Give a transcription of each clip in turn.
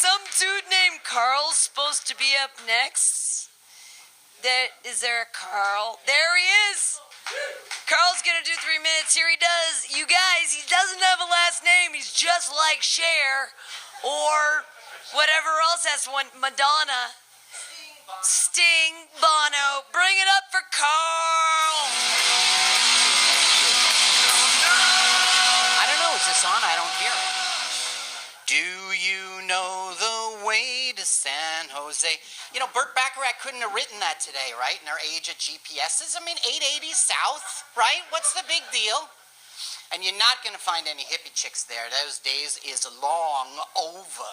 some dude named Carl's supposed to be up next? Is there a Carl? There he is. Carl's gonna do 3 minutes. Here he does. You guys, he doesn't have a last name. He's just like Cher or whatever else has one. Madonna. Sting, Bono. Bring it up for Carl. I don't know. Is this on? I don't hear it. Do you know the way to San Jose? You know, Burt Bacharach couldn't have written that today, right? In our age of GPSs. I mean, 880 south, right? What's the big deal? And you're not going to find any hippie chicks there. Those days is long over.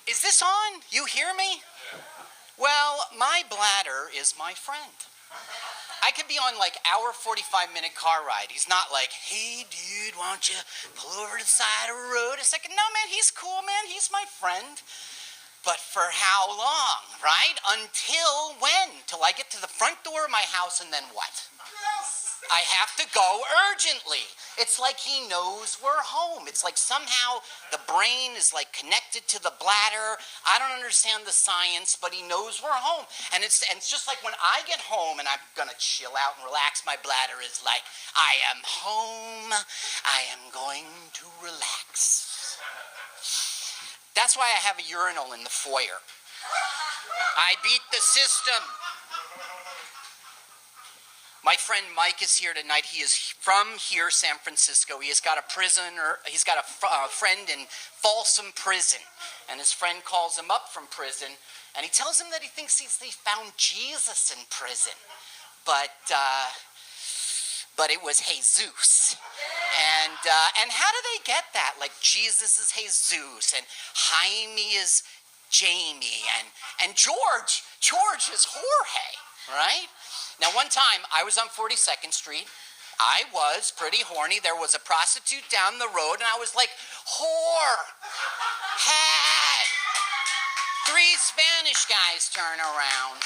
Is this on? You hear me? Well, my bladder is my friend. I could be on like hour 45-minute car ride. He's not like, hey, dude, why don't you pull over to the side of the road a second? No, man, he's cool, man. He's my friend. But for how long, right? Until when? Till I get to the front door of my house and then what? I have to go urgently. It's like he knows we're home. It's like somehow the brain is like connected to the bladder. I don't understand the science, but he knows we're home. And it's just like when I get home and I'm going to chill out and relax, my bladder is like, I am home. I am going to relax. That's why I have a urinal in the foyer. I beat the system. My friend Mike is here tonight. He is from here, San Francisco. He has got a friend in Folsom Prison. And his friend calls him up from prison. And he tells him that he thinks he found Jesus in prison. But it was Jesus. And how do they get that? Like Jesus is Jesus and Jaime is Jamie and George is Jorge, right? Now, one time, I was on 42nd Street. I was pretty horny. There was a prostitute down the road, and I was like, whore, hat. 3 Spanish guys turn around.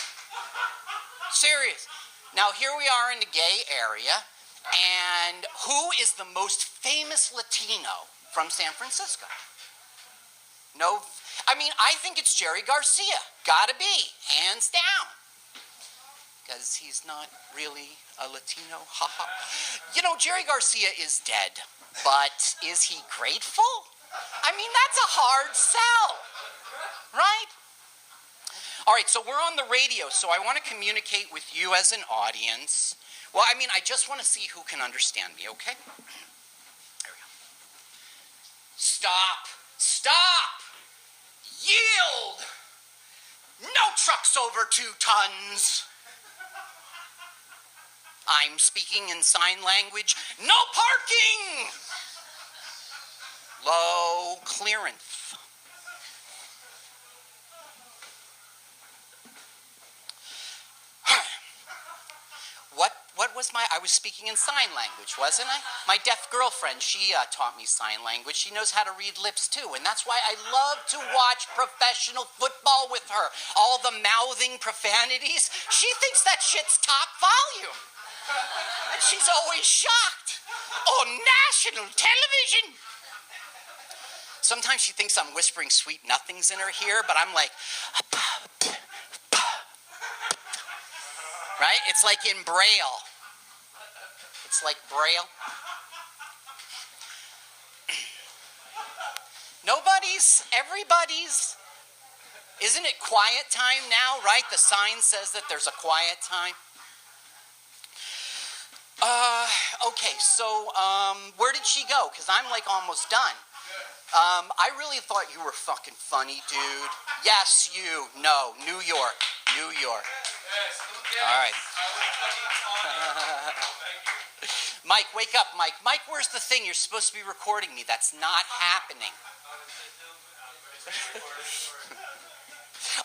Serious. Now, here we are in the gay area, and who is the most famous Latino from San Francisco? No, I mean, I think it's Jerry Garcia. Gotta be, hands down. Because he's not really a Latino. You know, Jerry Garcia is dead, but is he grateful? I mean, that's a hard sell, right? All right, so we're on the radio, so I want to communicate with you as an audience. Well, I mean, I just want to see who can understand me, okay? There we go. Stop! Stop! Yield! No trucks over 2 tons! I'm speaking in sign language. No parking! Low clearance. What was I was speaking in sign language, wasn't I? My deaf girlfriend, she taught me sign language. She knows how to read lips too, and that's why I love to watch professional football with her. All the mouthing profanities. She thinks that shit's top volume. And she's always shocked. On national television. Sometimes she thinks I'm whispering sweet nothings in her ear, but I'm like, right? It's like in Braille. It's like Braille. Everybody's, isn't it quiet time now, right? The sign says that there's a quiet time. Okay, so, where did she go? Because I'm like almost done. I really thought you were fucking funny, dude. Yes, you. No, New York. New York. All right. Mike, wake up, Mike. Mike, where's the thing? You're supposed to be recording me. That's not happening.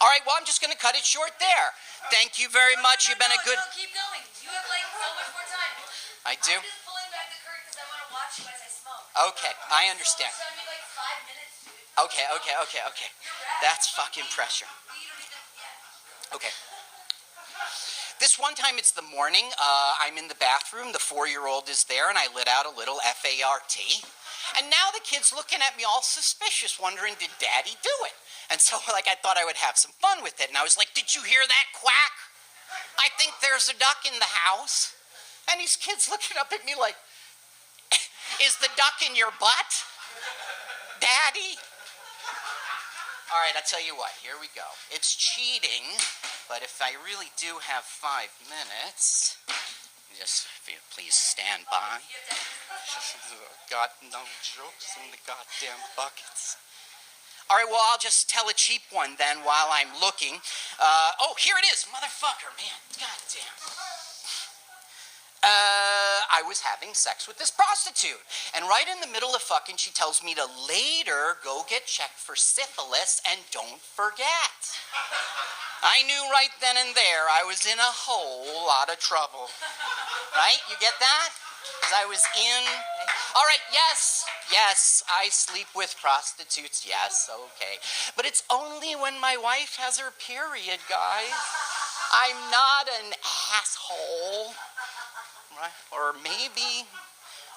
All right, well, I'm just going to cut it short there. Thank you very much. You've been a good... No, keep going. You have like so much more time. I do? I'm just pulling back the curtain because I want to watch you as I smoke. Okay, I understand. So it's only like 5 minutes, dude. Okay. That's fucking pressure. Okay. This one time, it's the morning. I'm in the bathroom. The 4-year-old is there, and I lit out a little FART. And now the kid's looking at me all suspicious, wondering, did Daddy do it? And so, like, I thought I would have some fun with it. And I was like, did you hear that quack? I think there's a duck in the house. And these kids looking up at me like, is the duck in your butt? Daddy? All right, I'll tell you what, here we go. It's cheating, but if I really do have 5 minutes, just please stand by. Got no jokes in the goddamn buckets. All right, well, I'll just tell a cheap one then while I'm looking. Oh, here it is, motherfucker, man, goddamn. I was having sex with this prostitute, and right in the middle of fucking, she tells me to later go get checked for syphilis and don't forget. I knew right then and there I was in a whole lot of trouble. Right? You get that? Because I was in... All right, yes, I sleep with prostitutes, yes, okay. But it's only when my wife has her period, guys. I'm not an asshole. Right? Or maybe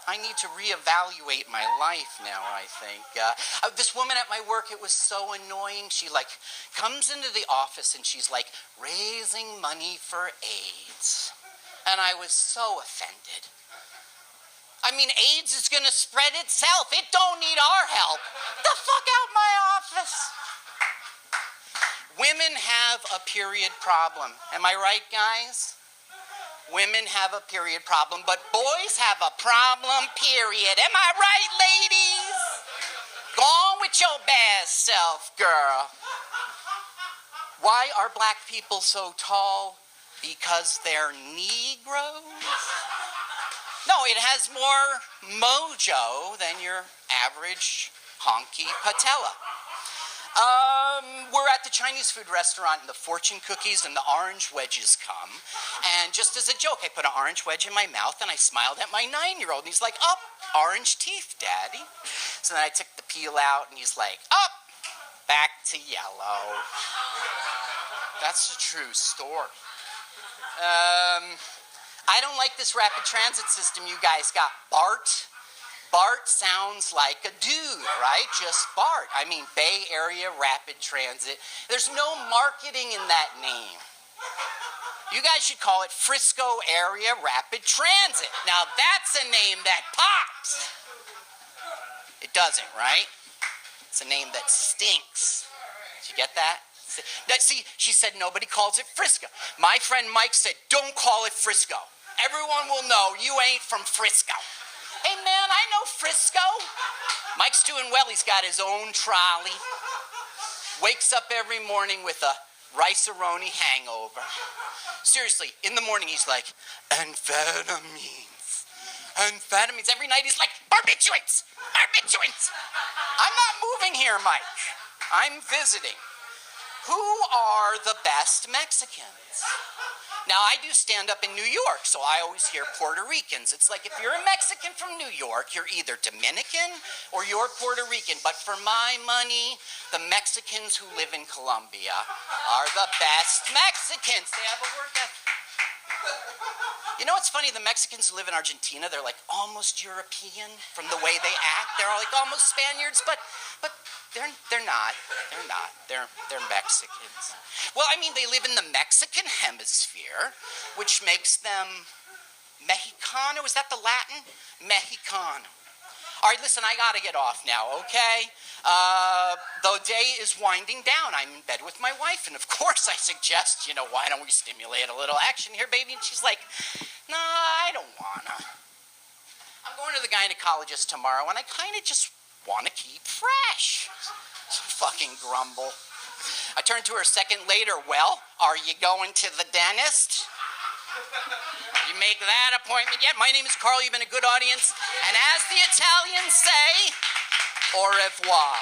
I need to reevaluate my life now, I think. This woman at my work, it was so annoying. She, like, comes into the office and she's, like, raising money for AIDS. And I was so offended. I mean, AIDS is going to spread itself. It don't need our help. Get the fuck out my office. Women have a period problem. Am I right, guys? Women have a period problem, but boys have a problem, period. Am I right, ladies? Go on with your best self, girl. Why are black people so tall? Because they're Negroes? No, it has more mojo than your average honky patella. We're at the Chinese food restaurant and the fortune cookies and the orange wedges come. And just as a joke, I put an orange wedge in my mouth and I smiled at my 9-year-old. And he's like, oh, orange teeth, Daddy. So then I took the peel out and he's like, oh, back to yellow. That's a true story. I don't like this rapid transit system you guys got. BART sounds like a dude, right? Just BART. I mean, Bay Area Rapid Transit. There's no marketing in that name. You guys should call it Frisco Area Rapid Transit. Now, that's a name that pops. It doesn't, right? It's a name that stinks. Did you get that? See, she said nobody calls it Frisco. My friend Mike said, don't call it Frisco. Everyone will know you ain't from Frisco. Hey, man, I know Frisco. Mike's doing well. He's got his own trolley. Wakes up every morning with a rice-a-roni hangover. Seriously, in the morning, he's like, amphetamines. Every night, he's like, barbiturates. I'm not moving here, Mike. I'm visiting. Who are the best Mexicans? Now, I do stand up in New York, so I always hear Puerto Ricans. It's like if you're a Mexican from New York, you're either Dominican or you're Puerto Rican. But for my money, the Mexicans who live in Colombia are the best Mexicans. They have a work ethic. You know what's funny? The Mexicans who live in Argentina, they're like almost European from the way they act. They're like almost Spaniards, but they're not. They're Mexicans. Well, I mean, they live in the Mexican hemisphere, which makes them Mexicano. Is that the Latin? Mexicano. All right, listen, I got to get off now, okay? The day is winding down. I'm in bed with my wife, and of course I suggest, why don't we stimulate a little action here, baby? And she's like, no, I don't wanna. I'm going to the gynecologist tomorrow, and I kind of just want to keep fresh. Fucking grumble. I turned to her a second later. Well, are you going to the dentist? You make that appointment yet? My name is Carl. You've been a good audience. And as the Italians say, au revoir.